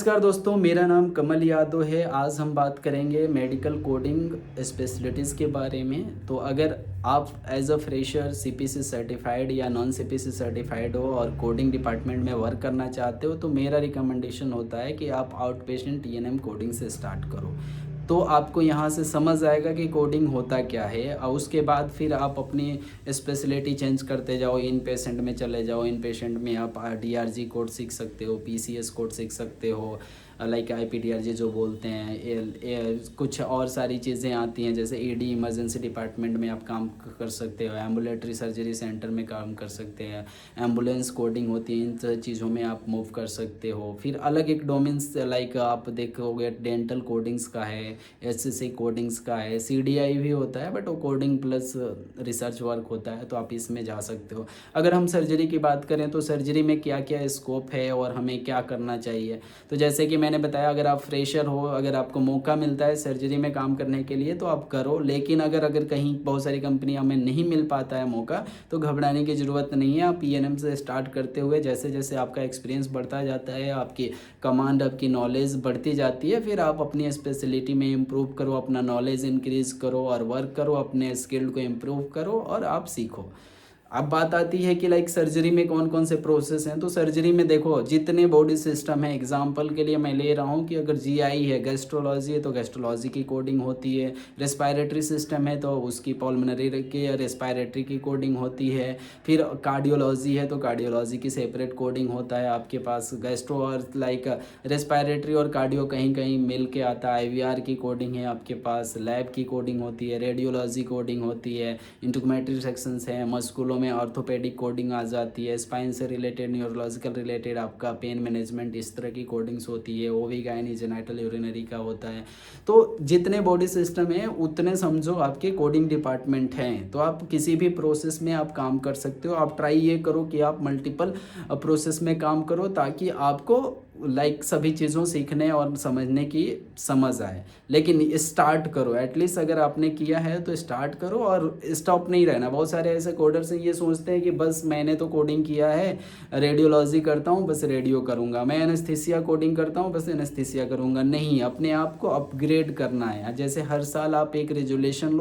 नमस्कार दोस्तों, मेरा नाम कमल यादव है। आज हम बात करेंगे मेडिकल कोडिंग स्पेशलिटीज़ के बारे में। तो अगर आप as a fresher CPC certified या नॉन सीपीसी सर्टिफाइड हो और कोडिंग डिपार्टमेंट में वर्क करना चाहते हो, तो मेरा रिकमेंडेशन होता है कि आप आउट पेशेंट टीएनएम कोडिंग से स्टार्ट करो। तो आपको यहाँ से समझ आएगा कि कोडिंग होता क्या है, और उसके बाद फिर आप अपनी स्पेशलिटी चेंज करते जाओ। इन पेशेंट में चले जाओ, इन पेशेंट में आप डीआरजी कोड सीख सकते हो, पीसीएस कोड सीख सकते हो, लाइक आईपीडीआरजी जो बोलते हैं। कुछ और सारी चीज़ें आती हैं, जैसे ईडी इमरजेंसी डिपार्टमेंट में आप काम कर सकते हो, एम्बुलेटरी सर्जरी सेंटर में काम कर सकते हैं, एम्बुलेंस कोडिंग होती है, इन चीज़ों में आप मूव कर सकते हो। फिर अलग एक डोमेन्स लाइक आप देखोगे डेंटल कोडिंग्स का है, एचसीसी कोडिंग्स का है, सीडीआई भी होता है, बट वो कोडिंग प्लस रिसर्च वर्क होता है, तो आप इसमें जा सकते हो। अगर हम सर्जरी की बात करें तो सर्जरी में क्या क्या स्कोप है और हमें क्या करना चाहिए, तो जैसे कि मैंने बताया, अगर आप फ्रेशर हो, अगर आपको मौका मिलता है सर्जरी में काम करने के लिए तो आप करो। लेकिन अगर अगर कहीं बहुत सारी कंपनियों में नहीं मिल पाता है मौका, तो घबराने की ज़रूरत नहीं है। आप पीएनएम से स्टार्ट करते हुए जैसे जैसे आपका एक्सपीरियंस बढ़ता जाता है, आपकी कमांड, आपकी नॉलेज बढ़ती जाती है, फिर आप अपनी स्पेशलिटी में इम्प्रूव करो, अपना नॉलेज इंक्रीज़ करो और वर्क करो, अपने स्किल को इम्प्रूव करो और आप सीखो। अब बात आती है कि लाइक सर्जरी में कौन कौन से प्रोसेस हैं। तो सर्जरी में देखो, जितने बॉडी सिस्टम है, एग्जांपल के लिए मैं ले रहा हूँ कि अगर जीआई है, गैस्ट्रोलॉजी है, तो गैस्ट्रोलॉजी की कोडिंग होती है। रेस्पायरेटरी सिस्टम है तो उसकी पल्मोनरी की रेस्पायरेटरी की कोडिंग होती है। फिर कार्डियोलॉजी है तो कार्डियोलॉजी की सेपरेट कोडिंग होता है आपके पास। गैस्ट्रो और लाइक रेस्पायरेटरी और कार्डियो कहीं कहीं मिल के आता है। आईवीआर की कोडिंग है आपके पास, लैब की कोडिंग होती है, रेडियोलॉजी कोडिंग होती है, इंट्रोमेट्री सेक्शंस हैं, मस्कुलो में ऑर्थोपेडिक कोडिंग आ जाती है, स्पाइन से रिलेटेड, न्यूरोलॉजिकल रिलेटेड आपका पेन मैनेजमेंट, इस तरह की कोडिंग्स होती है। ओवी गायनी जेनाइटल यूरिनरी का होता है। तो जितने बॉडी सिस्टम है उतने समझो आपके कोडिंग डिपार्टमेंट हैं। तो आप किसी भी प्रोसेस में आप काम कर सकते हो। आप ट्राई ये करो कि आप मल्टीपल प्रोसेस में काम करो, ताकि आपको लाइक सभी चीज़ों सीखने और समझने की समझ आए। लेकिन स्टार्ट करो, एटलीस्ट अगर आपने किया है तो स्टार्ट करो और स्टॉप नहीं रहना। बहुत सारे ऐसे कोडर्स हैं, ये सोचते हैं कि बस मैंने तो कोडिंग किया है, रेडियोलॉजी करता हूँ बस रेडियो करूँगा, मैं एनेस्थीसिया कोडिंग करता हूँ बस एनेस्थीसिया करूँगा। नहीं, अपने आप को अपग्रेड करना है। जैसे हर साल आप एक रेजुलेशन